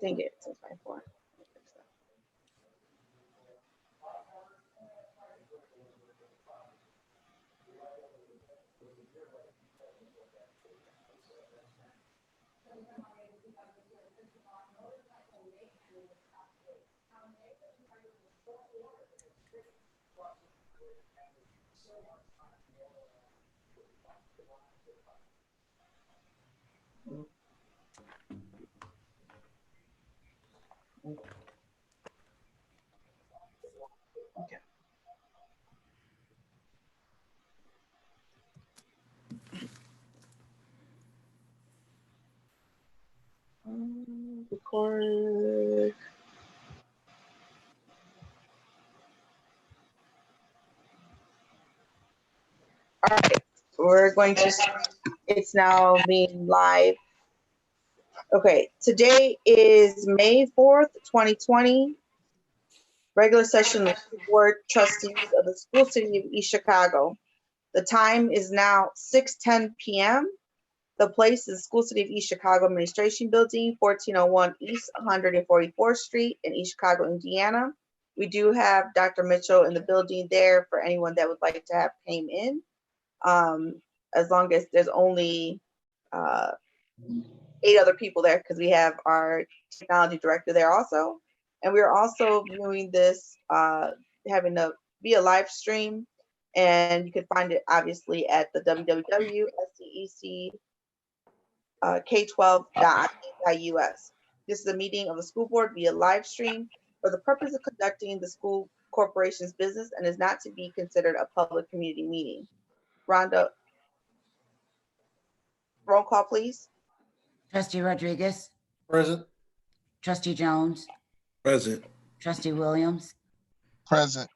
Dang it, 654. Okay. Record. All right, we're going to, it's now being live. Okay, today is May 4th, 2020. Regular session of the board trustees of the school city of East Chicago. The time is now 6:10 p.m. The place is School City of East Chicago Administration Building, 1401 East 144th Street in East Chicago, Indiana. We do have Dr. Mitchell in the building there for anyone that would like to have came in. As long as there's only 8 other people there, because we have our technology director there also. And we're also viewing this, having a via live stream, and you can find it obviously at the www.SCEC K12.us. This is a meeting of the school board via live stream for the purpose of conducting the school corporation's business and is not to be considered a public community meeting. Rhonda, roll call, please. Trustee Rodriguez, Present. Trustee Jones, Present. Trustee Williams, Present.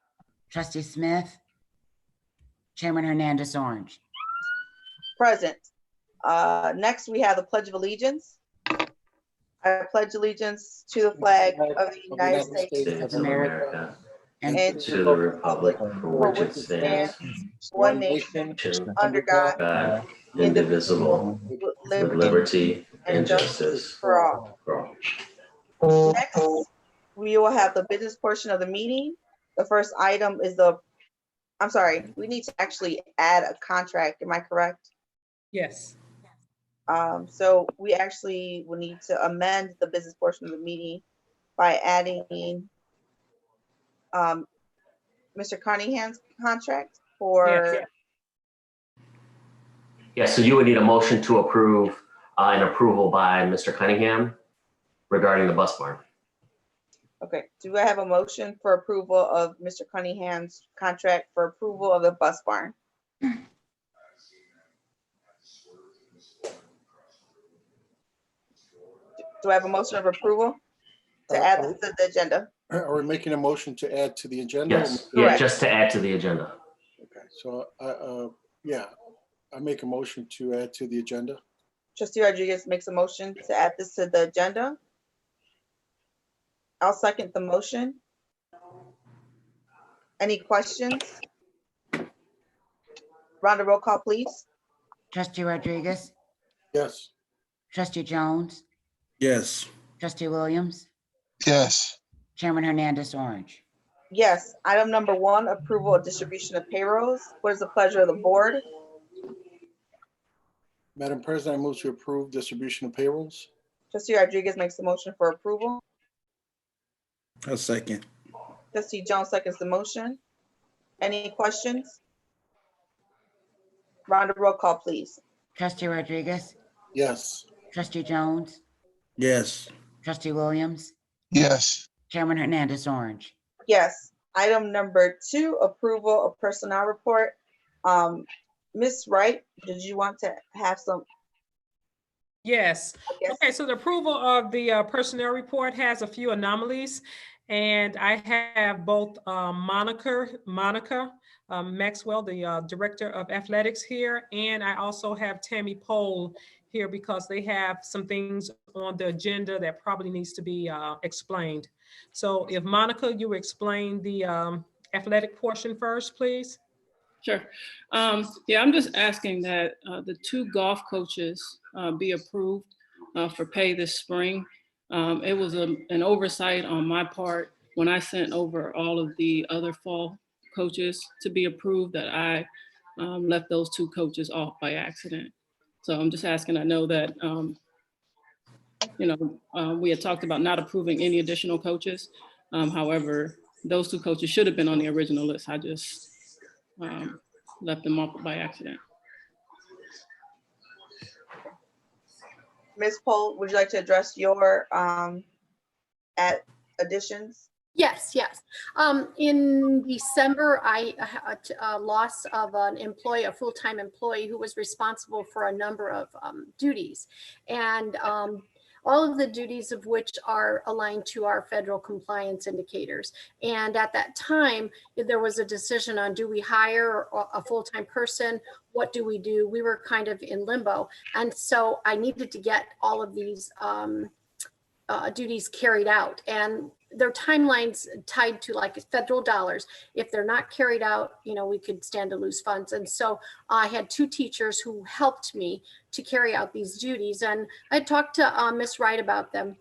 Trustee Smith, Chairman Hernandez Orange. Present. Next, we have the Pledge of Allegiance. I pledge allegiance to the flag of the United States of America and to the republic for which it stands, one nation, under God, indivisible, with with liberty and justice for all. Next, we will have the business portion of the meeting. The first item is I'm sorry, we need to actually add a contract. Am I correct? Yes. So we actually will need to amend the business portion of the meeting by adding Mr. Cunningham's contract for. Yes, so you would need a motion to approve an approval by Mr. Cunningham regarding the bus barn. Okay, do I have a motion for approval of Mr. Cunningham's contract for approval of the bus barn? Do I have a motion of approval to add this to the agenda? Are we making a motion to add to the agenda? Yes, yeah, Correct. just to add to the agenda. Okay, so yeah, I make a motion to add to the agenda. Trustee Rodriguez makes a motion to add this to the agenda. I'll second the motion. Any questions? Rhonda, roll call, please. Trustee Rodriguez, Yes. Trustee Jones, Yes. Trustee Williams, Yes. Chairman Hernandez Orange. Yes, item number 1, approval of distribution of payrolls. What is the pleasure of the board? Madam President, I move to approve distribution of payrolls. Trustee Rodriguez makes the motion for approval. A second. Trustee Jones seconds the motion. Any questions? Rhonda, roll call, please. Trustee Rodriguez, Yes. Trustee Jones, Yes. Trustee Williams, Yes. Chairman Hernandez Orange. Yes. Item number 2, approval of personnel report. Ms. Wright, did you want to have some? Yes. Yes. Okay, so the approval of the personnel report has a few anomalies, and I have both Monica Maxwell, the Director of Athletics here, and I also have Tammy Pohl here because they have some things on the agenda that probably needs to be explained. So if Monica, you explain the athletic portion first, please. Sure. Yeah, I'm just asking that the 2 golf coaches be approved for pay this spring. It was an oversight on my part when I sent over all of the other fall coaches to be approved that I left those 2 coaches off by accident. So I'm just asking, I know that, we had talked about not approving any additional coaches. However, those 2 coaches should have been on the original list. I just left them off by accident. Ms. Pohl, would you like to address your additions? Yes, yes. In December, I had a loss of an employee, a full-time employee who was responsible for a number of duties. And all of the duties of which are aligned to our federal compliance indicators. And at that time, there was a decision on, do we hire a full-time person? What do we do? We were kind of in limbo. And so I needed to get all of these duties carried out. And their timelines tied to like federal dollars. If they're not carried out, we could stand to lose funds. And so I had 2 teachers who helped me to carry out these duties. And I talked to Ms. Wright about them.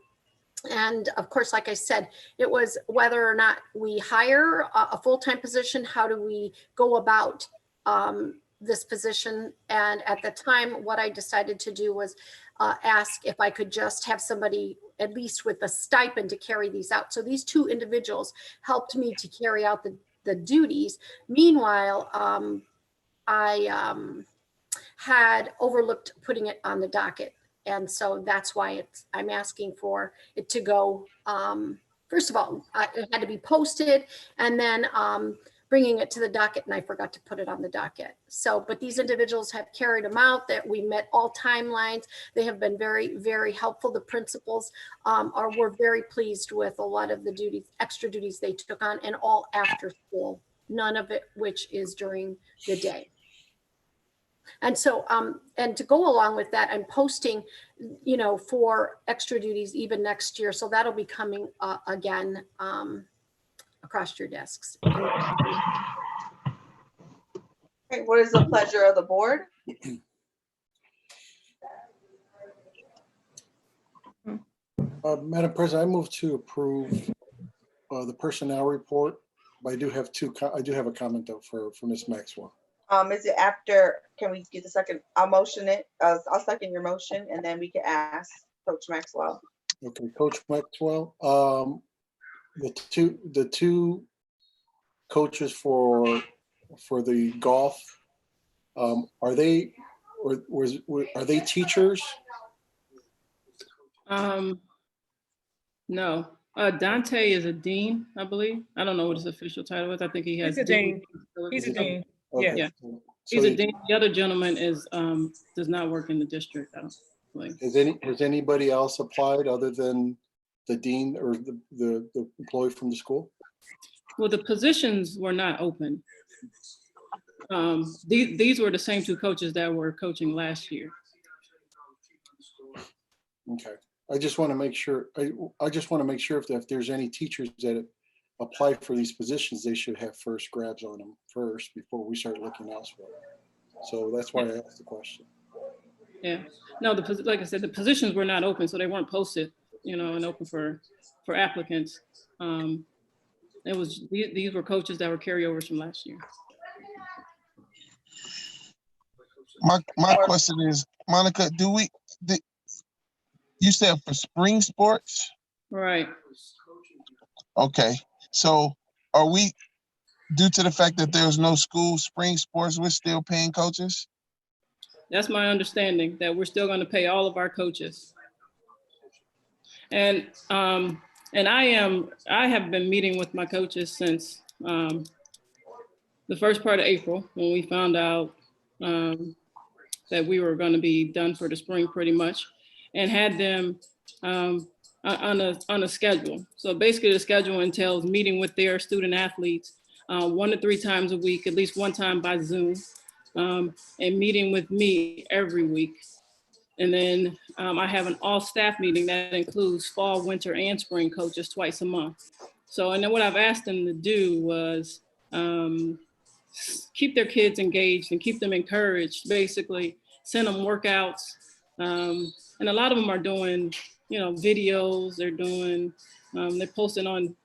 And of course, like I said, it was whether or not we hire a full-time position, how do we go about this position? And at the time, what I decided to do was ask if I could just have somebody at least with a stipend to carry these out. So these 2 individuals helped me to carry out the duties. Meanwhile, I had overlooked putting it on the docket. And so that's why I'm asking for it to go, first of all, it had to be posted, and then bringing it to the docket, and I forgot to put it on the docket. So, but these individuals have carried them out, that we met all timelines. They have been very, very helpful. The principals were very pleased with a lot of the duties, extra duties they took on, and all after school, none of it which is during the day. And so, and to go along with that, I'm posting, for extra duties even next year. So that'll be coming again across your desks. Okay, what is the pleasure of the board? Madam President, I move to approve the personnel report, but I do have a comment though for Ms. Maxwell. Is it after, can we get the second? I'll motion it. I'll second your motion, and then we can ask Coach Maxwell. Okay, Coach Maxwell, the two coaches for the golf, are they teachers? No, Dante is a dean, I believe. I don't know what his official title is. I think he has. He's a dean. He's a dean. Okay. Yeah. So He's a dean. The other gentleman is does not work in the district, I don't believe. Has anybody else applied other than the dean or the employee from the school? Well, the positions were not open. These were the same 2 coaches that were coaching last year. Okay, I just want to make sure. I just want to make sure if there's any teachers that apply for these positions, they should have first grabs on them first before we start looking elsewhere. So that's why I asked the question. Yeah, no, like I said, the positions were not open, so they weren't posted, and open for applicants. These were coaches that were carryovers from last year. My question is, Monica, you said for spring sports? Right. Okay, so are we, due to the fact that there's no school spring sports, we're still paying coaches? That's my understanding, that we're still going to pay all of our coaches. And I have been meeting with my coaches since the first part of April, when we found out that we were going to be done for the spring pretty much, and had them on a schedule. So basically the schedule entails meeting with their student athletes 1 to 3 times a week, at least one time by Zoom, and meeting with me every week. And then I have an all staff meeting that includes fall, winter, and spring coaches twice a month. So, and then what I've asked them to do was keep their kids engaged and keep them encouraged, basically send them workouts. And a lot of them are doing videos. They're doing, they're posting on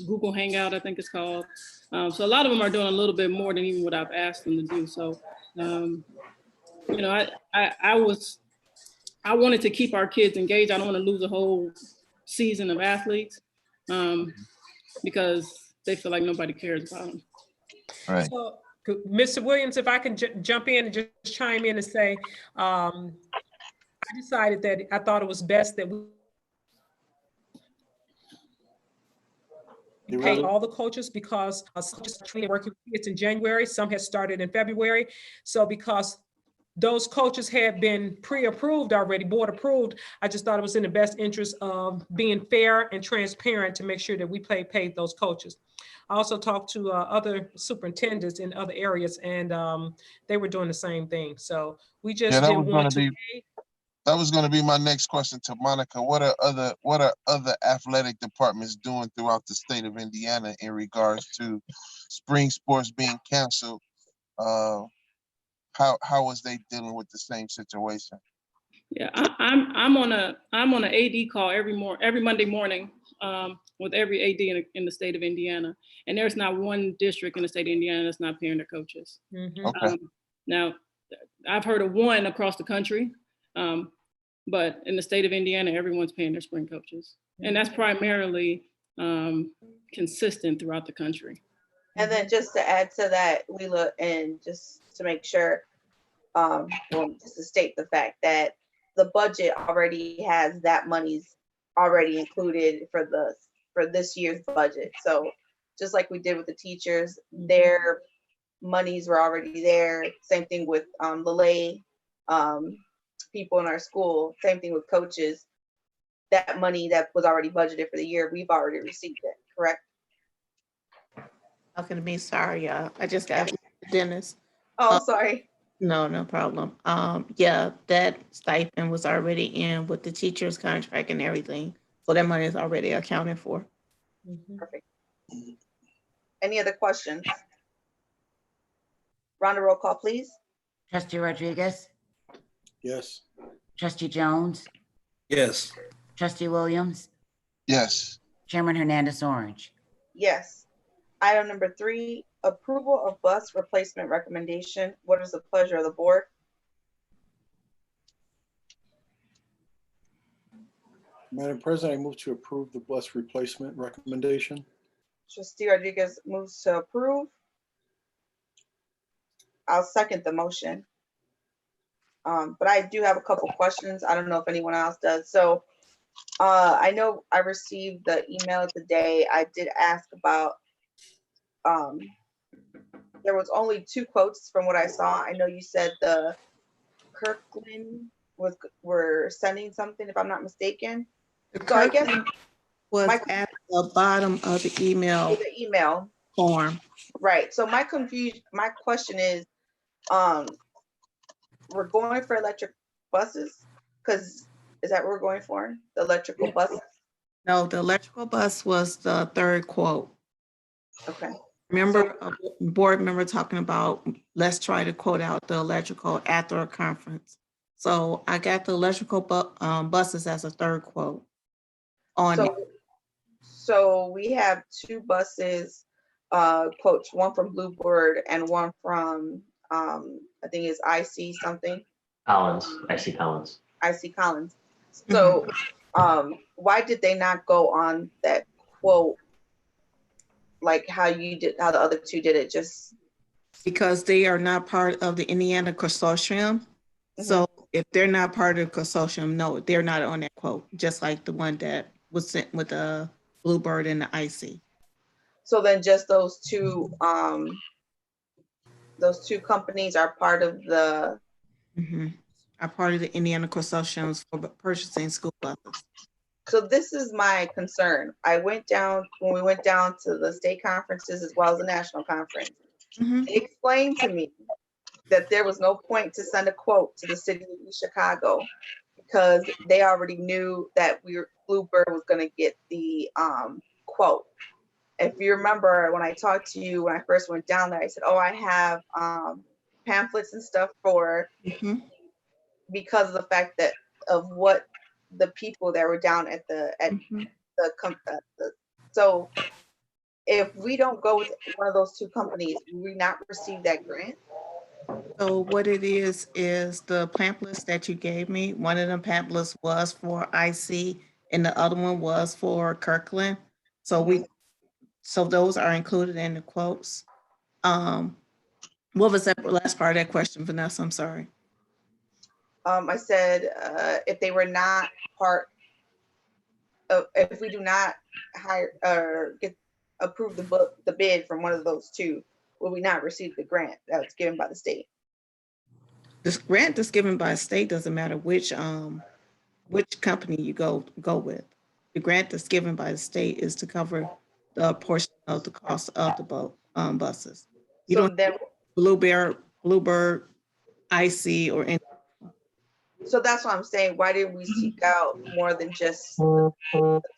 Google Hangout, I think it's called. So a lot of them are doing a little bit more than even what I've asked them to do. So, I wanted to keep our kids engaged. I don't want to lose a whole season of athletes because they feel like nobody cares about them. Right. So, Mr. Williams, if I can jump in and just chime in and say, I decided that I thought it was best that we pay all the coaches because some just training working with kids in January, some had started in February. So because those coaches had been pre-approved already, board approved, I just thought it was in the best interest of being fair and transparent to make sure that we paid those coaches. I also talked to other superintendents in other areas, and they were doing the same thing. So we just didn't want to pay. That was going to be my next question to Monica. What are other athletic departments doing throughout the state of Indiana in regards to spring sports being canceled? How was they dealing with the same situation? Yeah, I'm on an AD call every Monday morning with every AD in the state of Indiana, and there's not one district in the state of Indiana that's not paying their coaches. Okay. Now, I've heard of one across the country, but in the state of Indiana, everyone's paying their spring coaches, and that's primarily consistent throughout the country. And then just to add to that, Leela, and just to make sure, well, just to state the fact that the budget already has that money's already included for this year's budget. So just like we did with the teachers, their monies were already there. Same thing with the lay people in our school. Same thing with coaches. That money that was already budgeted for the year, we've already received it. Correct? Talking to me, sorry, I just got Dennis. Oh, sorry. No problem. Yeah, that stipend was already in with the teacher's contract and everything. So that money is already accounted for. Perfect. Any other questions? Round of roll call, please. Trustee Rodriguez, Yes. Trustee Jones, Yes. Trustee Williams, Yes. Chairman Hernandez Orange. Yes. Item number 3, approval of bus replacement recommendation. What is the pleasure of the board? Madam President, I move to approve the bus replacement recommendation. Trustee Rodriguez moves to approve. I'll second the motion. But I do have a couple questions. I don't know if anyone else does. So I know I received the email today. I did ask about, there was only 2 quotes from what I saw. I know you said the Kirkland were sending something, if I'm not mistaken. So I guess Was at the bottom of the email form. Right. So my question is, we're going for electric buses? Because is that what we're going for? The electrical buses? No, the electrical bus was the 3rd quote. Okay. Remember a board member talking about, let's try to quote out the electrical after a conference. So I got the electrical buses as a 3rd quote on it. So we have 2 buses, quotes, one from Bluebird and one from, I think it's IC something. Collins, IC Collins. IC Collins. So why did they not go on that quote like how the other 2 did it? Just because they are not part of the Indiana Consortium. So if they're not part of the consortium, no, they're not on that quote, just like the one that was sent with the Bluebird and the IC. So then just those two companies are part of the are part of the Indiana Consortiums for purchasing school buses. So this is my concern. When we went down to the state conferences as well as the national conference, they explained to me that there was no point to send a quote to the city of Chicago because they already knew that Bluebird was going to get the quote. If you remember when I talked to you when I first went down there, I said, "Oh, I have pamphlets and stuff for," because of the fact that of what the people that were down at the Mhm. so if we don't go with one of those two companies, will we not receive that grant? So what it is the pamphlets that you gave me, one of them pamphlets was for IC and the other one was for Kirkland. So those are included in the quotes. What was that last part of that question, Vanessa? I'm sorry. I said, if they were not part of, if we do not hire or get approve the bid from one of those two, will we not receive the grant that's given by the state? This grant that's given by a state doesn't matter which company you go with. The grant that's given by the state is to cover the portion of the cost of the buses. You So don't then, Bluebird, IC, or any. so that's what I'm saying. Why did we seek out more than just the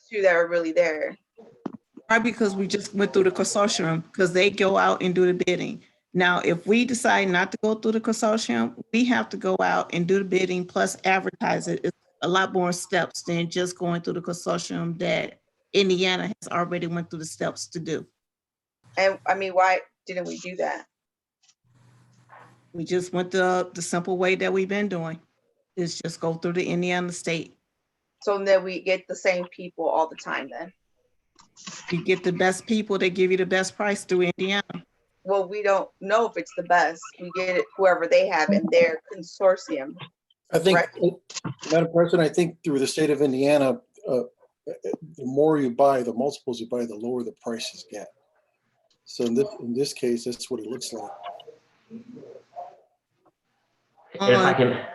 two that are really there? Why? Because we just went through the consortium, because they go out and do the bidding. Now, if we decide not to go through the consortium, we have to go out and do the bidding plus advertise it. It's a lot more steps than just going through the consortium that Indiana has already went through the steps to do. And I mean, why didn't we do that? We just went the simple way that we've been doing, is just go through the Indiana state. So then we get the same people all the time then? You get the best people that give you the best price through Indiana. Well, we don't know if it's the best. We get it whoever they have in their consortium. I think, Right. Madam President, I think through the state of Indiana, the more you buy, the multiples you buy, the lower the prices get. So in this case, that's what it looks like. And if I can,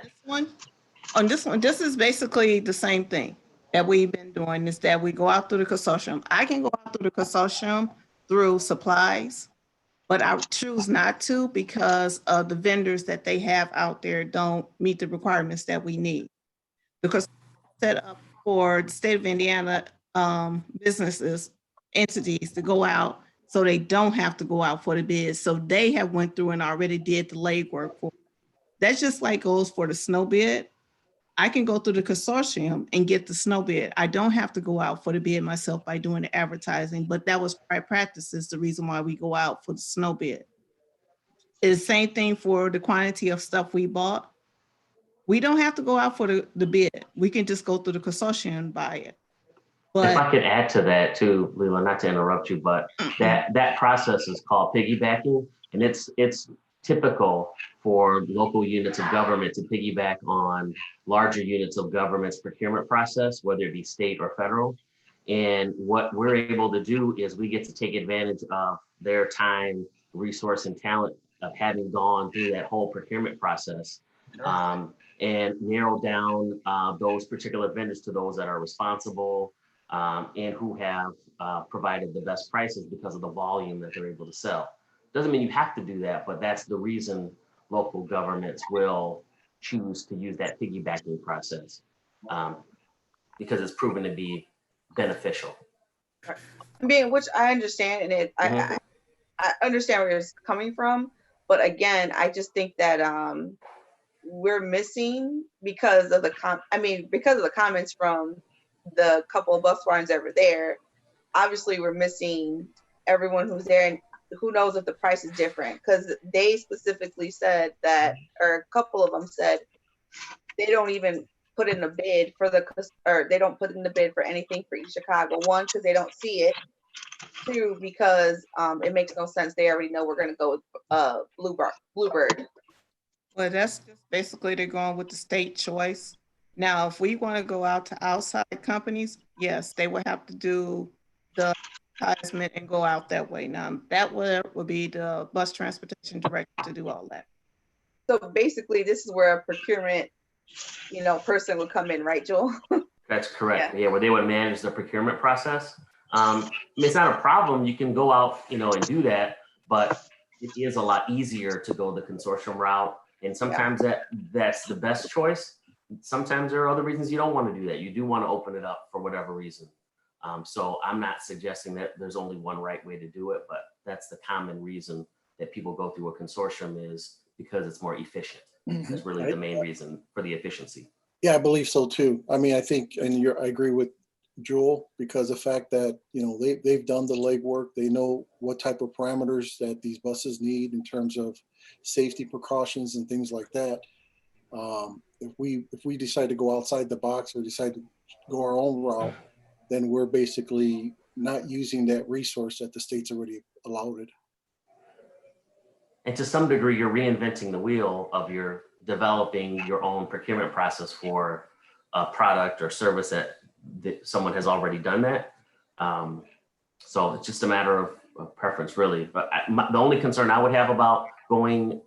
On this one, this is basically the same thing that we've been doing, is that we go out through the consortium. I can go out through the consortium through supplies, but I choose not to because of the vendors that they have out there don't meet the requirements that we need. Because set up for the state of Indiana businesses, entities to go out so they don't have to go out for the bids. So they have went through and already did the legwork for. That's just like goes for the snow bid. I can go through the consortium and get the snow bid. I don't have to go out for the bid myself by doing the advertising, but that was prior practices, the reason why we go out for the snow bid. It's the same thing for the quantity of stuff we bought. We don't have to go out for the bid. We can just go through the consortium and buy it. if I But could add to that too, Leila, not to interrupt you, but that process is called piggybacking, and it's typical for local units of government to piggyback on larger units of government's procurement process, whether it be state or federal. And what we're able to do is we get to take advantage of their time, resource, and talent of having gone through that whole procurement process, and narrow down those particular vendors to those that are responsible and who have provided the best prices because of the volume that they're able to sell. Doesn't mean you have to do that, but that's the reason local governments will choose to use that piggybacking process, because it's proven to be beneficial. I mean, which I understand, and I understand where it's coming from, but again, I just think that we're missing because of the comments from the couple of bus barns that were there. Obviously, we're missing everyone who's there, and who knows if the price is different, because they specifically said that, or a couple of them said they don't even put in a bid for they don't put in the bid for anything for East Chicago. One, because they don't see it. Two, because it makes no sense. They already know we're going to go with Bluebird. well, that's just basically they're going with the state choice. Now, if we want to go out to outside companies, yes, they would have to do the advertisement and go out that way. Now, that would be the bus transportation director to do all that. So basically, this is where a procurement, person would come in, right, Joel? That's correct. Yeah, where they would manage the procurement process. It's not a problem. You can go out, and do that, but it is a lot easier to go the consortium route. And sometimes that's the best choice. Sometimes there are other reasons you don't want to do that. You do want to open it up for whatever reason. So I'm not suggesting that there's only one right way to do it, but that's the common reason that people go through a consortium, is because it's more efficient. That's really the main reason for the efficiency. Yeah, I believe so too. I mean, I think, and I agree with Jewel, because the fact that, they've done the legwork, they know what type of parameters that these buses need in terms of safety precautions and things like that. If we decide to go outside the box or decide to go our own route, then we're basically not using that resource that the state's already allowed it. And to some degree, you're reinventing the wheel of your developing your own procurement process for a product or service that someone has already done that. So it's just a matter of preference, really. But the only concern I would have about going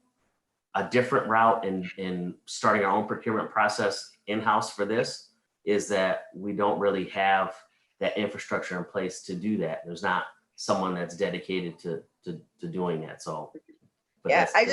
a different route and starting our own procurement process in-house for this is that we don't really have that infrastructure in place to do that. There's not someone that's dedicated to doing that. So, but Yeah, I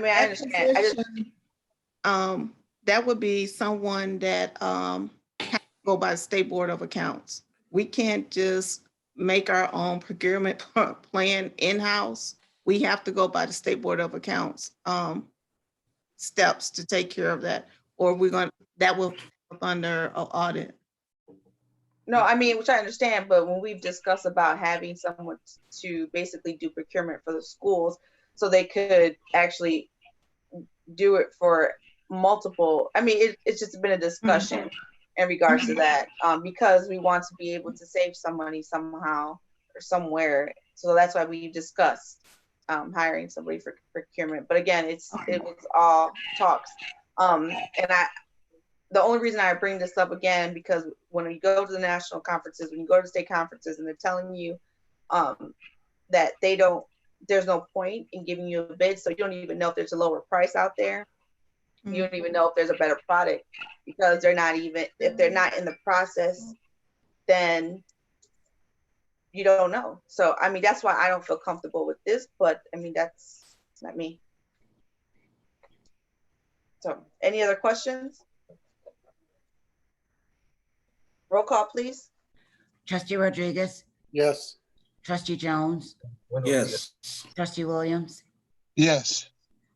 That understand. position, that would be someone that has to go by the State Board of Accounts. We can't just make our own procurement plan in-house. We have to go by the State Board of Accounts steps to take care of that, or that will come under an audit. No, I mean, which I understand, but when we've discussed about having someone to basically do procurement for the schools, so they could actually do it for multiple, I mean, it's just been a discussion in regards to that, because we want to be able to save some money somehow or somewhere. So that's why we discussed hiring somebody for procurement. But again, it was all talks. The only reason I bring this up again, because when you go to the national conferences, when you go to state conferences, and they're telling you that there's no point in giving you a bid, so you don't even know if there's a lower price out there. You don't even know if there's a better product, because if they're not in the process, then you don't know. So, I mean, that's why I don't feel comfortable with this, but I mean, that's not me. So, any other questions? Roll call, please. Trustee Rodriguez, Yes. Trustee Jones, Yes. Trustee Williams, Yes.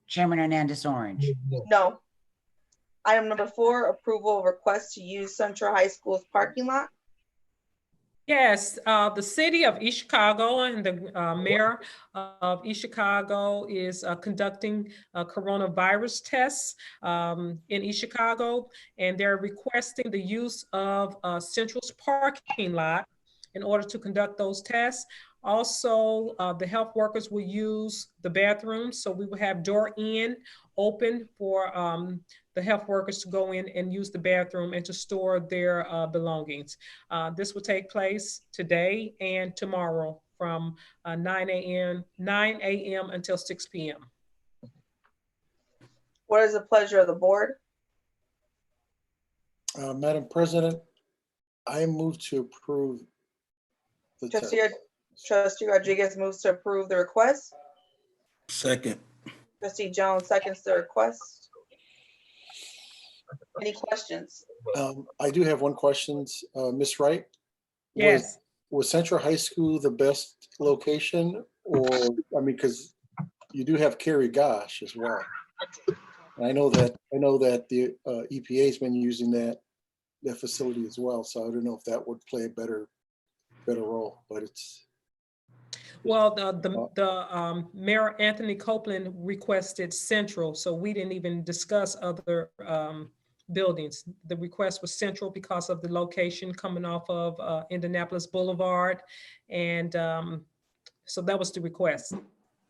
Chairman Hernandez Orange. No. Item number 4, approval of request to use Central High School's parking lot. Yes, the city of East Chicago and the mayor of East Chicago is conducting coronavirus tests in East Chicago, and they're requesting the use of Central's parking lot in order to conduct those tests. Also, the health workers will use the bathrooms, so we will have door in open for the health workers to go in and use the bathroom and to store their belongings. This will take place today and tomorrow from 9 a.m. until 6 p.m. What is the pleasure of the board? Madam President, I move to approve the test. Trustee Rodriguez moves to approve the request. Second. Trustee Jones seconds the request. Any questions? I do have one question. Ms. Wright? Yes. Was Central High School the best location? Or, I mean, because you do have Kerry Gosh as well. And I know that the EPA has been using that facility as well. So I don't know if that would play a better role, but it's. Well, the Mayor Anthony Copeland requested Central, so we didn't even discuss other buildings. The request was Central because of the location coming off of Indianapolis Boulevard, and so that was the request.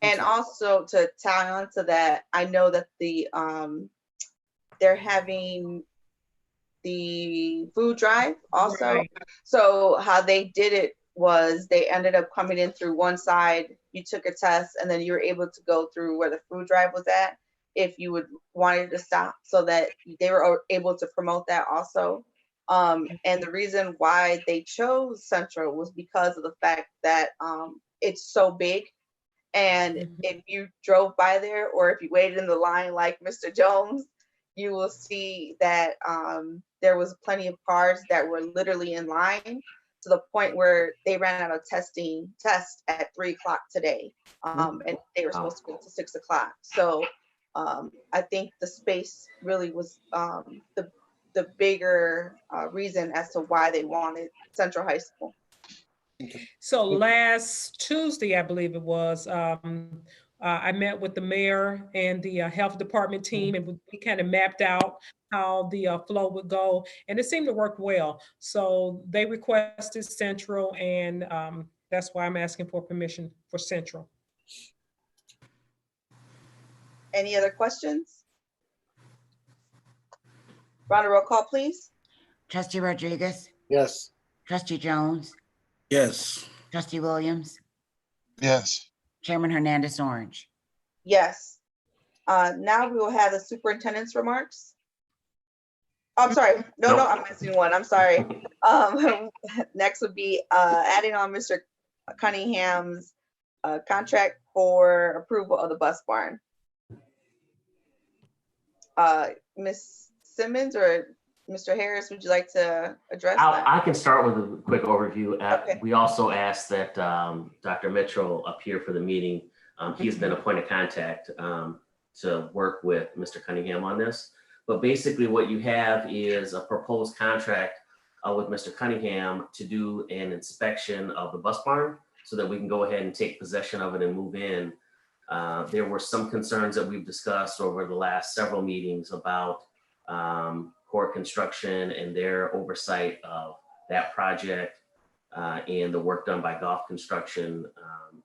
And also to tie on to that, I know that they're having the food drive also. Right. So how they did it was they ended up coming in through one side, you took a test, and then you were able to go through where the food drive was at if you wanted to stop, so that they were able to promote that also. And the reason why they chose Central was because of the fact that it's so big. And if you drove by there, or if you waited in the line like Mr. Jones, you will see that there was plenty of cars that were literally in line, to the point where they ran out of test at 3 o'clock today. And they were supposed to go to 6 o'clock. So I think the space really was, the bigger reason as to why they wanted Central High School. So last Tuesday, I believe it was, I met with the mayor and the health department team, and we kind of mapped out how the flow would go, and it seemed to work well. So they requested Central, and that's why I'm asking for permission for Central. Any other questions? Rhonda, roll call, please. Trustee Rodriguez, Yes. Trustee Jones, Yes. Trustee Williams, Yes. Chairman Hernandez Orange. Yes. Now we will have the superintendent's remarks. Oh, I'm sorry. No, Nope. I'm missing one. I'm sorry. Next would be adding on Mr. Cunningham's contract for approval of the bus barn. Ms. Simmons or Mr. Harris, would you like to address that? I can start with a quick overview. Okay. We also asked that Dr. Mitchell appear for the meeting. He's been a point of contact to work with Mr. Cunningham on this. But basically what you have is a proposed contract with Mr. Cunningham to do an inspection of the bus barn so that we can go ahead and take possession of it and move in. There were some concerns that we've discussed over the last several meetings about Core Construction and their oversight of that project and the work done by Golf Construction,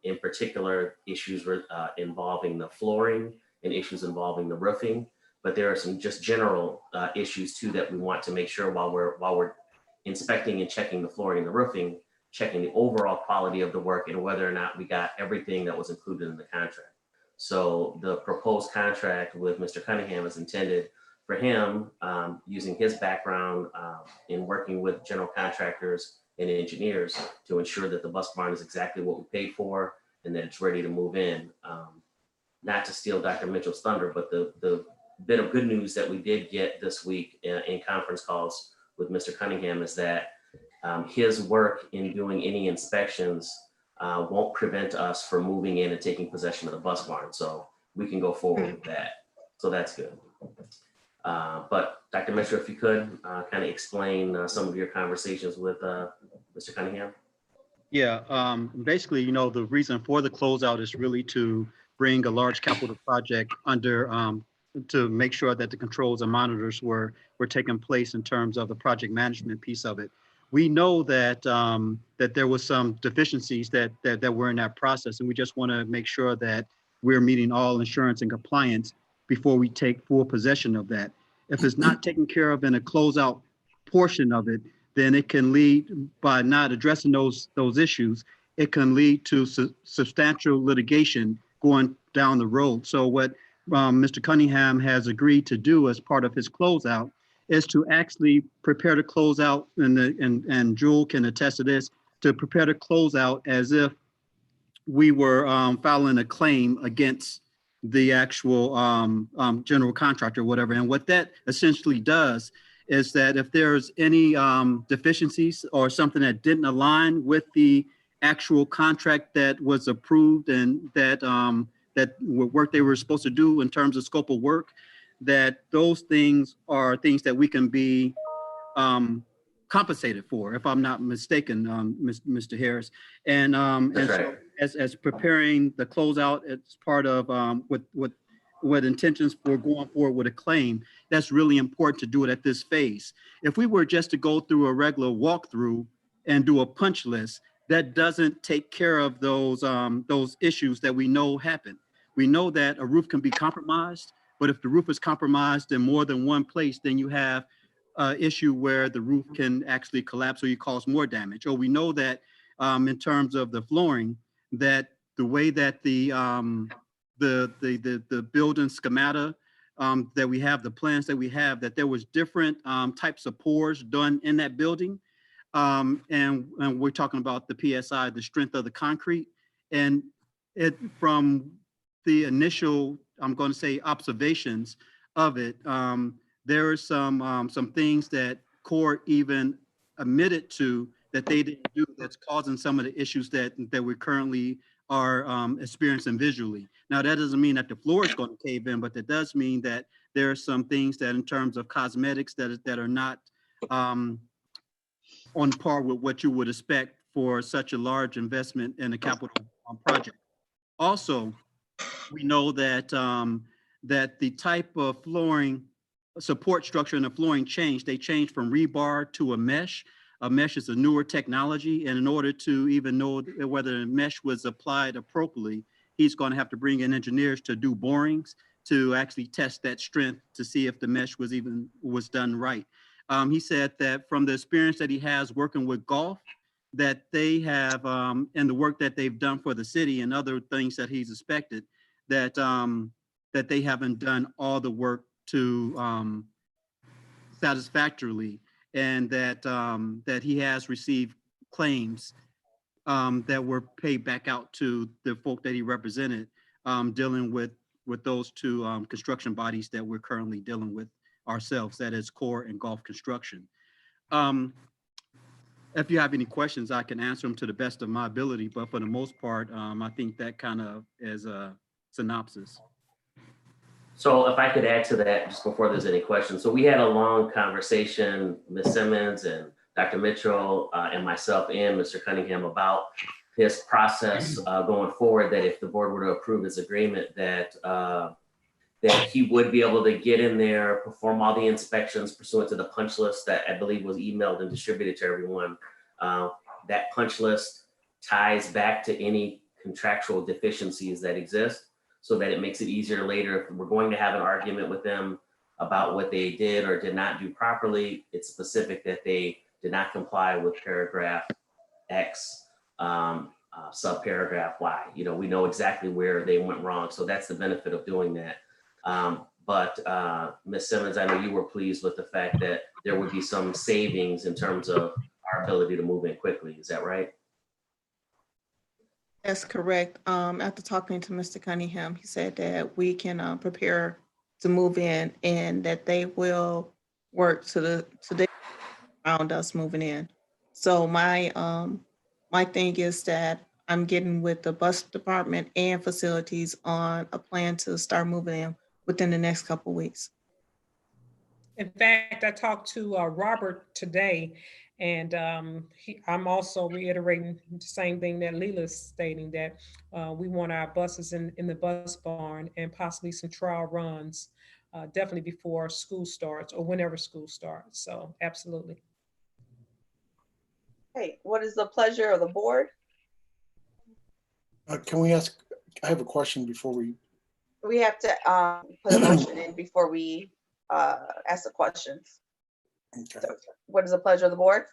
in particular issues involving the flooring and issues involving the roofing. But there are some just general issues too that we want to make sure while we're inspecting and checking the flooring and the roofing, checking the overall quality of the work and whether or not we got everything that was included in the contract. So the proposed contract with Mr. Cunningham is intended for him, using his background in working with general contractors and engineers to ensure that the bus barn is exactly what we paid for and that it's ready to move in. Not to steal Dr. Mitchell's thunder, but the bit of good news that we did get this week in conference calls with Mr. Cunningham is that his work in doing any inspections won't prevent us from moving in and taking possession of the bus barn. So we can go forward with that. So that's good. But Dr. Mitchell, if you could kind of explain some of your conversations with Mr. Cunningham. Yeah, basically, you know, the reason for the closeout is really to bring a large capital project under, to make sure that the controls and monitors were taking place in terms of the project management piece of it. We know that that there was some deficiencies that were in that process, and we just want to make sure that we're meeting all insurance and compliance before we take full possession of that. If it's not taken care of in a closeout portion of it, then it can lead, by not addressing those issues, it can lead to substantial litigation going down the road. So what Mr. Cunningham has agreed to do as part of his closeout is to actually prepare to close out, and Jewel can attest to this, to prepare to close out as if we were filing a claim against the actual general contractor or whatever. And what that essentially does is that if there's any deficiencies or something that didn't align with the actual contract that was approved and that work they were supposed to do in terms of scope of work, that those things are things that we can be compensated for, if I'm not mistaken, Mr. Harris. And Right. So as preparing the closeout as part of what intentions for going forward with a claim, that's really important to do it at this phase. If we were just to go through a regular walkthrough and do a punch list, that doesn't take care of those issues that we know happen. We know that a roof can be compromised, but if the roof is compromised in more than one place, then you have an issue where the roof can actually collapse or you cause more damage. Or we know that in terms of the flooring, that the way that the building schemata that we have, the plans that we have, that there was different types of pours done in that building. And we're talking about the PSI, the strength of the concrete. And it, from the initial, I'm going to say, observations of it, there are some things that Core even admitted to that they didn't do that's causing some of the issues that we currently are experiencing visually. Now, that doesn't mean that the floor is going to cave in, but that does mean that There are some things that in terms of cosmetics that are not on par with what you would expect for such a large investment in a capital project. Also, we know that that the type of flooring support structure and the flooring changed. They changed from rebar to a mesh. A mesh is a newer technology, and in order to even know whether the mesh was applied appropriately, he's going to have to bring in engineers to do borings to actually test that strength to see if the mesh was done right. He said that from the experience that he has working with golf, that they have, and the work that they've done for the city and other things that he's expected, that that they haven't done all the work to satisfactorily, and that that he has received claims that were paid back out to the folk that he represented, dealing with those two construction bodies that we're currently dealing with ourselves, that is Core and Golf Construction. If you have any questions, I can answer them to the best of my ability, but for the most part, I think that kind of is a synopsis. So if I could add to that just before there's any questions. So we had a long conversation, Ms. Simmons and Dr. Mitchell and myself and Mr. Cunningham, about his process going forward, that if the board were to approve his agreement, that that he would be able to get in there, perform all the inspections pursuant to the punch list that I believe was emailed and distributed to everyone. That punch list ties back to any contractual deficiencies that exist, so that it makes it easier later. If we're going to have an argument with them about what they did or did not do properly, it's specific that they did not comply with paragraph X, subparagraph Y. You know, we know exactly where they went wrong. So that's the benefit of doing that. But Ms. Simmons, I know you were pleased with the fact that there would be some savings in terms of our ability to move in quickly. Is that right? That's correct. After talking to Mr. Cunningham, he said that we can prepare to move in and that they will work to the around us moving in. So my my thing is that I'm getting with the bus department and facilities on a plan to start moving in within the next couple of weeks. In fact, I talked to Robert today, and I'm also reiterating the same thing that Leela's stating, that we want our buses in the bus barn and possibly some trial runs, definitely before school starts or whenever school starts. So absolutely. Okay, what is the pleasure of the board? Can we ask, I have a question before we. We have to put a motion in before we ask the questions. Okay. So what is the pleasure of the board?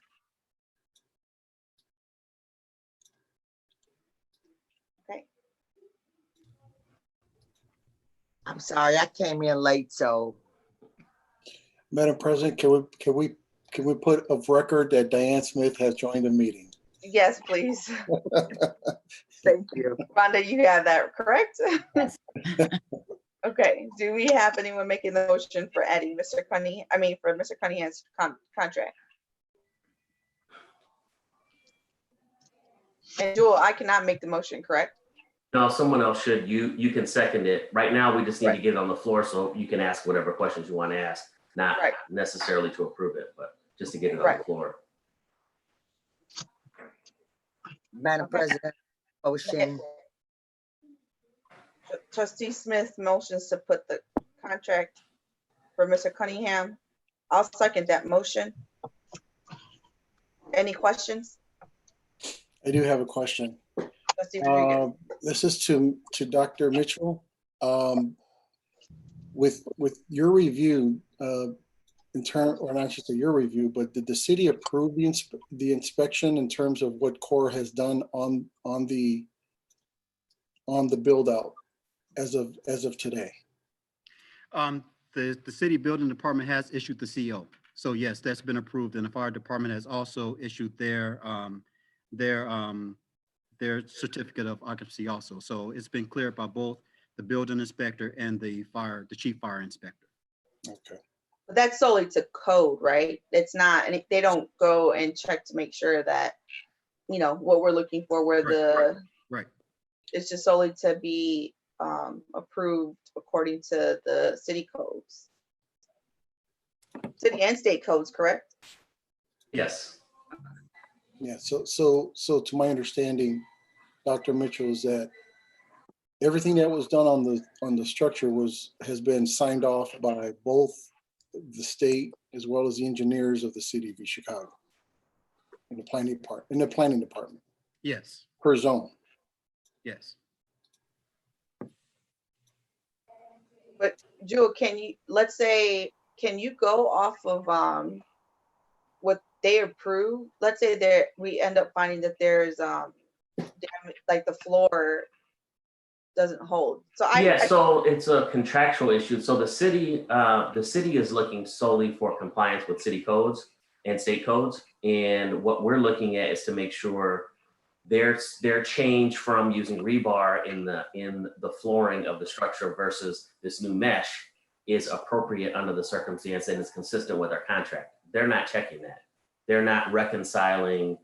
Okay. I'm sorry, I came in late, so. Madam President, can we put of record that Diane Smith has joined the meeting? Yes, please. Thank you. Rhonda, you have that correct? Yes. Okay, do we have anyone making the motion for adding Mr. Cunningham, for Mr. Cunningham's contract? And Jewel, I cannot make the motion, correct? No, someone else should. You can second it. Right now, we just need to get it on the floor so you can ask whatever questions you want to ask, not necessarily to approve it, but just to get it on the floor. Madam President, motion. Trustee Smith motions to put the contract for Mr. Cunningham. I'll second that motion. Any questions? I do have a question. This is to Dr. Mitchell. With your review, in turn, or not just your review, but did the city approve the inspection in terms of what Core has done on the build out as of today? The city building department has issued the CO. So yes, that's been approved, and the fire department has also issued their certificate of occupancy also. So it's been cleared by both the building inspector and the chief fire inspector. Okay. But that's solely to code, right? It's not, and they don't go and check to make sure that, you know, what we're looking for, where right. It's just solely to be approved according to the city codes. city and state codes, correct? Yes. Yeah, so to my understanding, Dr. Mitchell, is that everything that was done on the structure has been signed off by both the state as well as the engineers of the city of East Chicago in the planning department Yes, per zone. yes. But Jewel, can you go off of what they approve? Let's say we end up finding that there's like the floor doesn't hold. So So it's a contractual issue. So the city is looking solely for compliance with city codes and state codes. And what we're looking at is to make sure their change from using rebar in the flooring of the structure versus this new mesh is appropriate under the circumstance and is consistent with our contract. They're not checking that. They're not reconciling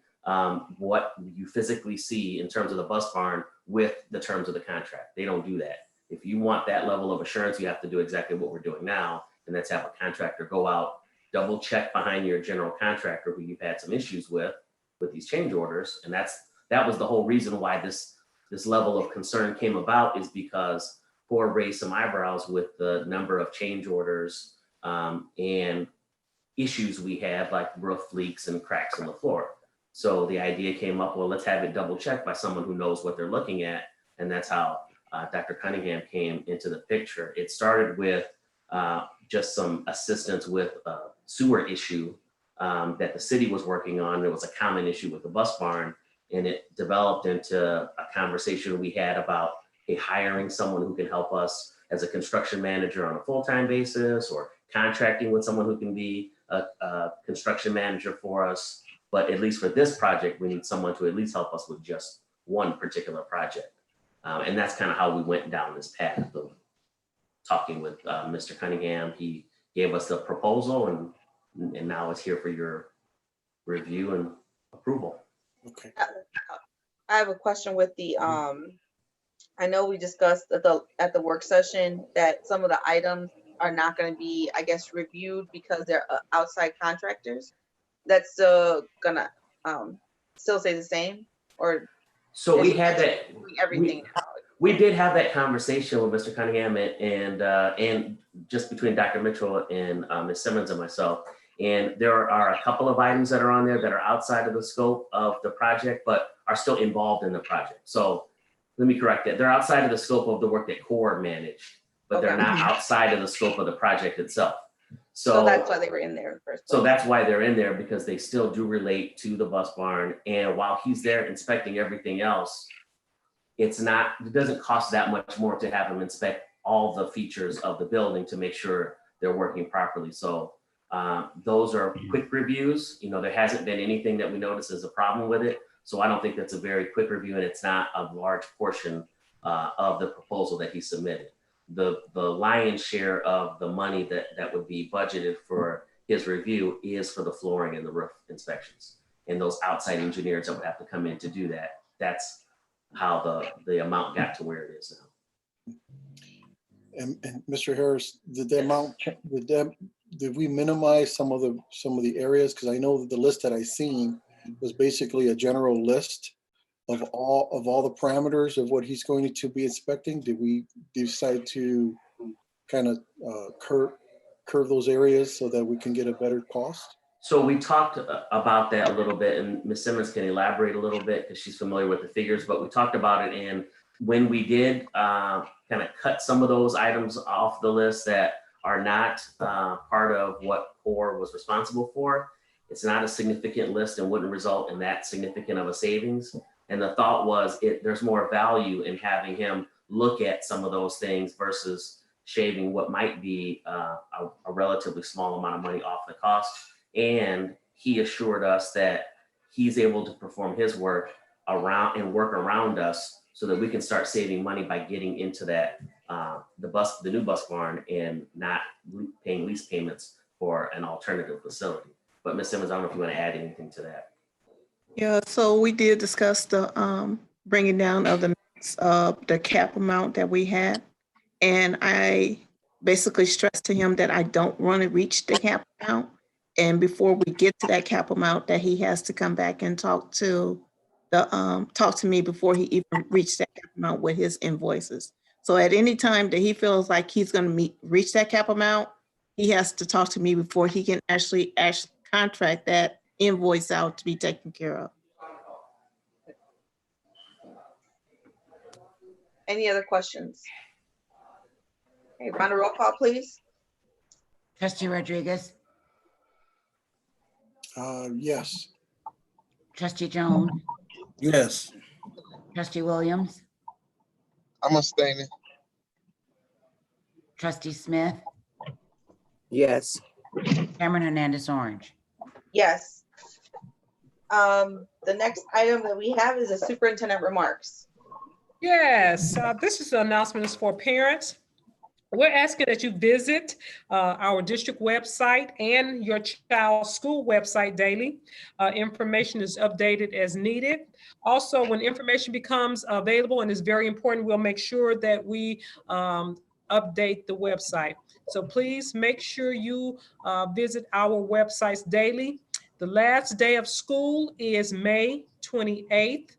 what you physically see in terms of the bus barn with the terms of the contract. They don't do that. If you want that level of assurance, you have to do exactly what we're doing now, and that's have a contractor go out, double check behind your general contractor who you've had some issues with these change orders. And that was the whole reason why this level of concern came about, is because Core raised some eyebrows with the number of change orders and issues we had, like roof leaks and cracks in the floor. So the idea came up, well, let's have it double checked by someone who knows what they're looking at. And that's how Dr. Cunningham came into the picture. It started with just some assistance with a sewer issue that the city was working on. There was a common issue with the bus barn, and it developed into a conversation we had about hiring someone who can help us as a construction manager on a full-time basis, or contracting with someone who can be a construction manager for us. But at least for this project, we need someone to at least help us with just one particular project. And that's kind of how we went down this path of talking with Mr. Cunningham. He gave us the proposal, and now it's here for your review and approval. Okay. I have a question with the I know we discussed at the work session that some of the items are not going to be, I guess, reviewed because they're outside contractors. That's gonna still stay the same, or so we had that everything. We did have that conversation with Mr. Cunningham and just between Dr. Mitchell and Ms. Simmons and myself. And there are a couple of items that are on there that are outside of the scope of the project, but are still involved in the project. So let me correct that. They're outside of the scope of the work that Core managed, but they're not outside of the scope of the project itself. So that's why they were in there first. So that's why they're in there, because they still do relate to the bus barn. And while he's there inspecting everything else, it doesn't cost that much more to have him inspect all the features of the building to make sure they're working properly. So those are quick reviews. There hasn't been anything that we notice as a problem with it. So I don't think that's a very quick review, and it's not a large portion of the proposal that he submitted. The lion's share of the money that would be budgeted for his review is for the flooring and the roof inspections. And those outside engineers that would have to come in to do that. That's how the amount got to where it is now. And Mr. Harris, did we minimize some of the areas? Because I know that the list that I seen was basically a general list of all the parameters of what he's going to be inspecting. Did we decide to kind of curve those areas so that we can get a better cost? So we talked about that a little bit, and Ms. Simmons can elaborate a little bit because she's familiar with the figures, but we talked about it. And when we did kind of cut some of those items off the list that are not part of what Core was responsible for, it's not a significant list and wouldn't result in that significant of a savings. And the thought was there's more value in having him look at some of those things versus shaving what might be a relatively small amount of money off the cost. And he assured us that he's able to perform his work around us so that we can start saving money by getting into that the new bus barn and not paying lease payments for an alternative facility. But Ms. Simmons, I don't know if you want to add anything to that. Yeah, so we did discuss the bringing down of the cap amount that we had, and I basically stress to him that I don't want to reach the cap amount. And before we get to that cap amount, that he has to come back and talk to me before he even reached that cap amount with his invoices. So at any time that he feels like he's going to reach that cap amount, he has to talk to me before he can actually contract that invoice out to be taken care of. Any other questions? Okay, run a roll call, please. Trustee Rodriguez, Yes. Trustee Jones, Yes. Trustee Williams, I'm abstaining. Trustee Smith, Yes. Chairman Hernandez Orange. Yes. The next item that we have is the superintendent remarks. Yes, this is the announcement is for parents. We're asking that you visit our district website and your child's school website daily. Information is updated as needed. Also, when information becomes available and is very important, we'll make sure that we update the website. So please make sure you visit our websites daily. The last day of school is May 28th,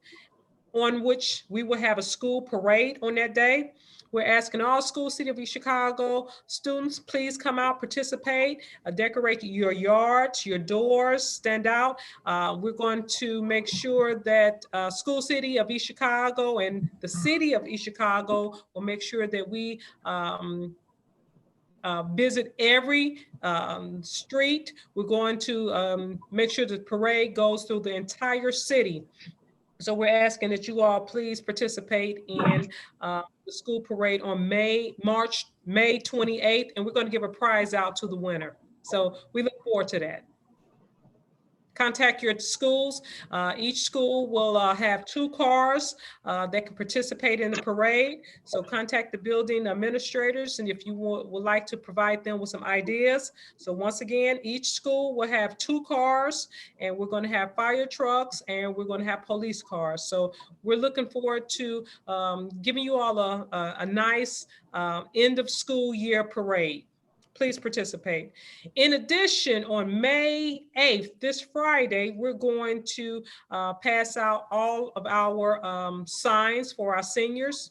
on which we will have a school parade on that day. We're asking all schools, City of East Chicago students, please come out, participate, decorate your yards, your doors, stand out. We're going to make sure that School City of East Chicago and the City of East Chicago will make sure that we visit every street. We're going to make sure the parade goes through the entire city. So we're asking that you all please participate in the school parade on May 28th, and we're going to give a prize out to the winner. So we look forward to that. Contact your schools. Each school will have 2 cars that can participate in the parade. So contact the building administrators, and if you would like to provide them with some ideas. So once again, each school will have 2 cars, and we're going to have fire trucks, and we're going to have police cars. So we're looking forward to giving you all a nice end of school year parade. Please participate. In addition, on May 8th, this Friday, we're going to pass out all of our signs for our seniors.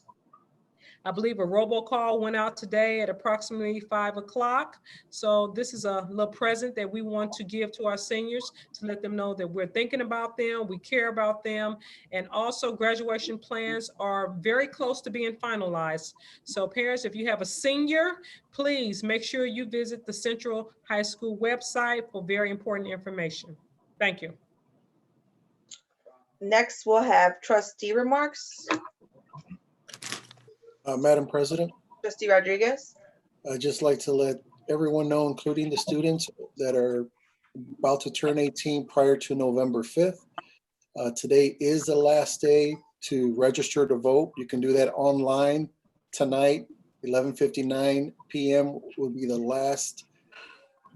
I believe a robocall went out today at approximately 5 o'clock. So this is a little present that we want to give to our seniors to let them know that we're thinking about them, we care about them, and also graduation plans are very close to being finalized. So parents, if you have a senior, please make sure you visit the Central High School website for very important information. Thank you. Next, we'll have trustee remarks. Madam President, Trustee Rodriguez. I'd just like to let everyone know, including the students that are about to turn 18 prior to November 5th. Today is the last day to register to vote. You can do that online tonight. 11:59 p.m. will be the last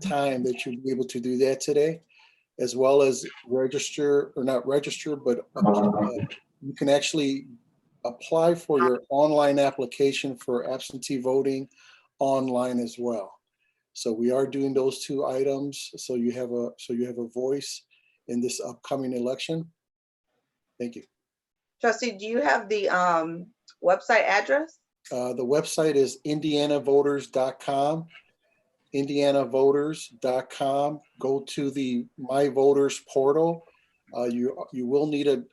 time that you'll be able to do that today, as well as register, or not register, but you can actually apply for your online application for absentee voting online as well. So we are doing those 2 items. So you have a voice in this upcoming election. Thank you. Trustee, do you have the website address? The website is indianavoters.com. indianavoters.com. Go to the My Voters portal. You will need an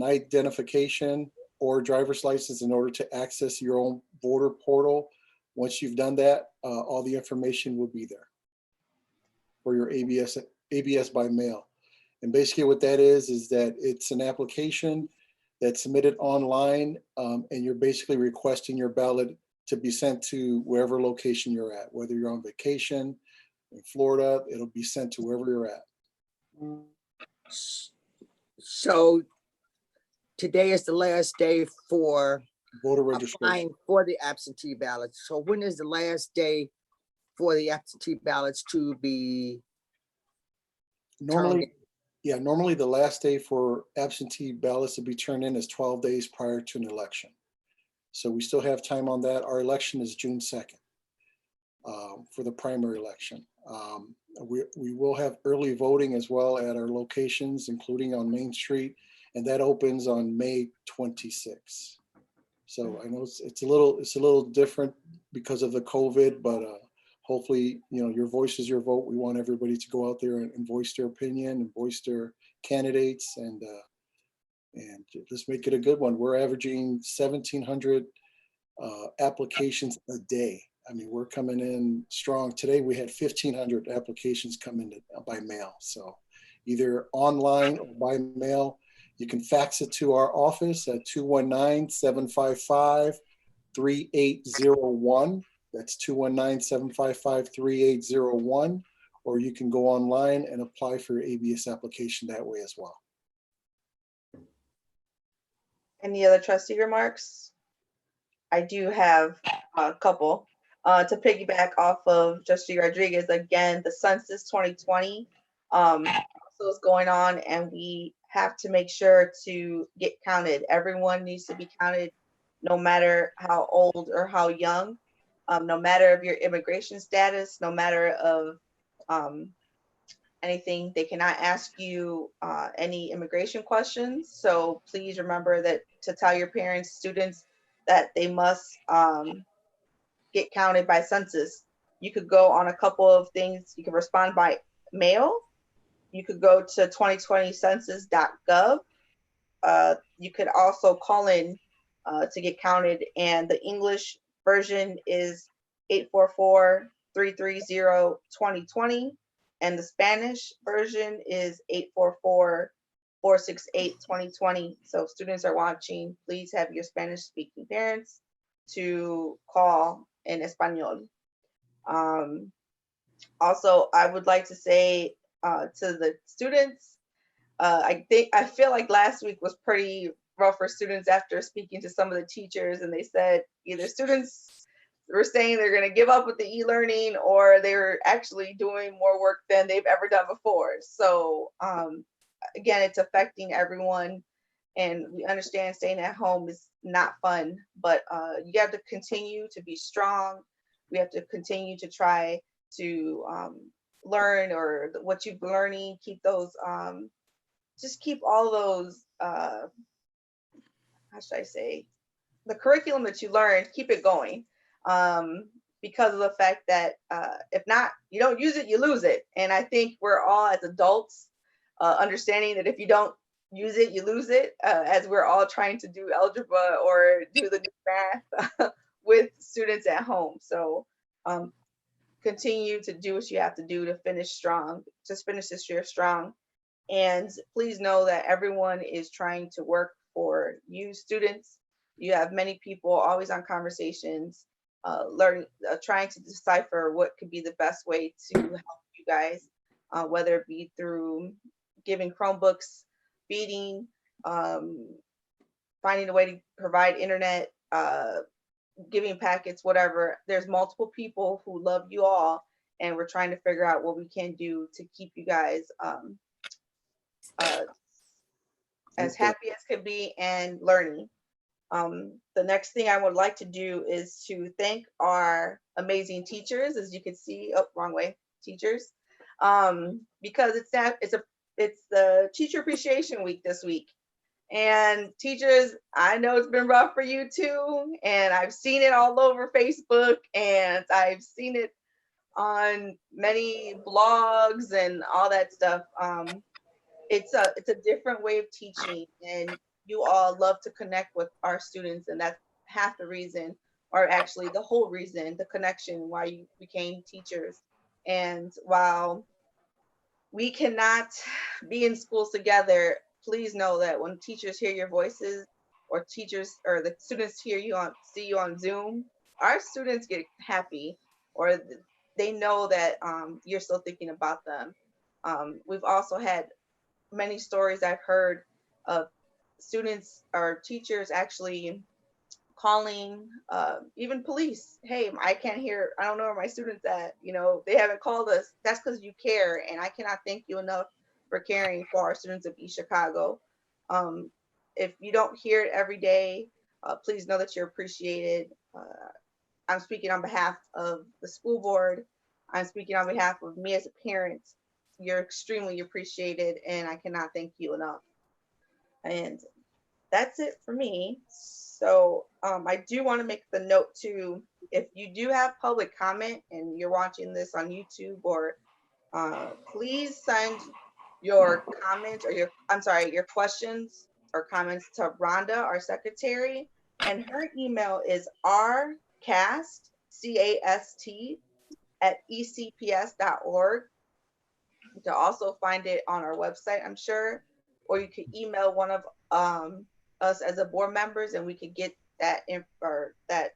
identification or driver's license in order to access your own voter portal. Once you've done that, all the information will be there for your ABS by mail. And basically what that is that it's an application that's submitted online, and you're basically requesting your ballot to be sent to wherever location you're at. Whether you're on vacation in Florida, it'll be sent to wherever you're at. So today is the last day for Voter registration. applying for the absentee ballots. So when is the last day for the absentee ballots to be Normally, normally the last day for absentee ballots to be turned in is 12 days prior to an election. So we still have time on that. Our election is June 2nd. for the primary election. We will have early voting as well at our locations, including on Main Street, and that opens on May 26th. So I know it's a little different because of the COVID, but hopefully, your voice is your vote. We want everybody to go out there and voice their opinion and voice their candidates, and let's make it a good one. We're averaging 1,700 applications a day. I mean, we're coming in strong. Today we had 1,500 applications come in by mail. So either online or by mail. You can fax it to our office at 219-755-3801. That's 219-755-3801. Or you can go online and apply for your ABS application that way as well. Any other trustee remarks? I do have a couple. To piggyback off of Trustee Rodriguez, again, the census 2020 also is going on, and we have to make sure to get counted. Everyone needs to be counted, no matter how old or how young, no matter of your immigration status, no matter of anything. They cannot ask you any immigration questions. So please remember that to tell your parents, students, that they must get counted by census. You could go on a couple of things. You can respond by mail. You could go to 2020census.gov. You could also call in to get counted. And the English version is 844-330-2020. And the Spanish version is 844-468-2020. So if students are watching, please have your Spanish speaking parents to call in Espanol. Also, I would like to say to the students, I feel like last week was pretty rough for students after speaking to some of the teachers, and they said either students were saying they're going to give up with the e-learning, or they're actually doing more work than they've ever done before. So again, it's affecting everyone, and we understand staying at home is not fun, but you have to continue to be strong. We have to continue to try to learn, or what you've been learning, keep those, just keep all those, how should I say, the curriculum that you learned, keep it going. Because of the fact that if not, you don't use it, you lose it. And I think we're all as adults understanding that if you don't use it, you lose it, as we're all trying to do algebra or do the math with students at home. So continue to do what you have to do to finish strong, just finish this year strong. And please know that everyone is trying to work for you students. You have many people always on conversations, trying to decipher what could be the best way to help you guys, whether it be through giving Chromebooks, feeding, finding a way to provide internet, giving packets, whatever. There's multiple people who love you all, and we're trying to figure out what we can do to keep you guys as happy as could be and learning. The next thing I would like to do is to thank our amazing teachers, as you can see, wrong way, teachers, because it's the Teacher Appreciation Week this week. And teachers, I know it's been rough for you too, and I've seen it all over Facebook, and I've seen it on many blogs and all that stuff. It's a different way of teaching, and you all love to connect with our students, and that's half the reason, or actually the whole reason, the connection why you became teachers. And while we cannot be in schools together, please know that when teachers hear your voices, or teachers or the students see you on Zoom, our students get happy, or they know that you're still thinking about them. We've also had many stories I've heard of students or teachers actually calling even police. Hey, I don't know where my students at. They haven't called us. That's because you care, and I cannot thank you enough for caring for our students of East Chicago. If you don't hear it every day, please know that you're appreciated. I'm speaking on behalf of the school board. I'm speaking on behalf of me as a parent. You're extremely appreciated, and I cannot thank you enough. And that's it for me. So I do want to make the note too, if you do have public comment and you're watching this on YouTube, or please send your comments or your questions or comments to Rhonda, our secretary, and her email is rcast, C-A-S-T, @ecps.org. You can also find it on our website, I'm sure, or you could email one of us as a board members, and we could get that that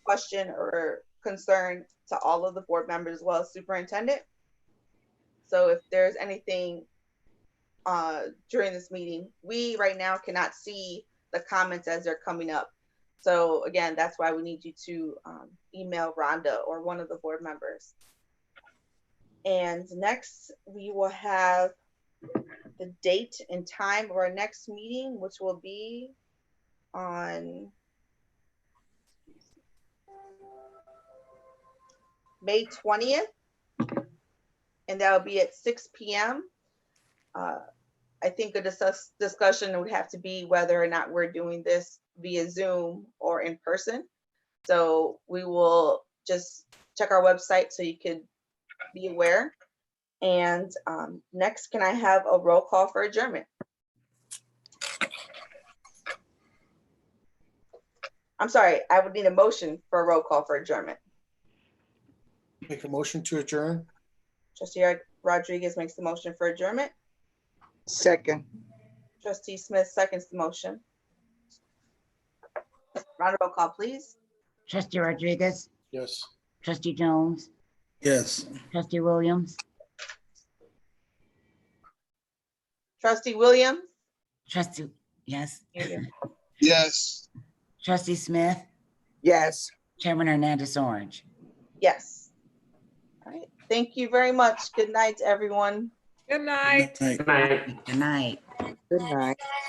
question or concern to all of the board members as well as superintendent. So if there's anything during this meeting, we right now cannot see the comments as they're coming up. So again, that's why we need you to email Rhonda or one of the board members. And next, we will have the date and time of our next meeting, which will be on May 20th, and that will be at 6 p.m. I think a discussion would have to be whether or not we're doing this via Zoom or in person. So we will just check our website so you could be aware. And next, can I have a roll call for adjournment? I'm sorry, I would need a motion for a roll call for adjournment. Make a motion to adjourn. Trustee Rodriguez makes the motion for adjournment. Second. Trustee Smith seconds the motion. Round of roll call, please. Trustee Rodriguez, Yes. Trustee Jones, Yes. Trustee Williams, Trustee Williams. Trustee, yes, Yes. Trustee Smith, Yes. Chairman Hernandez Orange. Yes. All right. Thank you very much. Good night, everyone. Good night. Good night. Good night. Good night. Good night.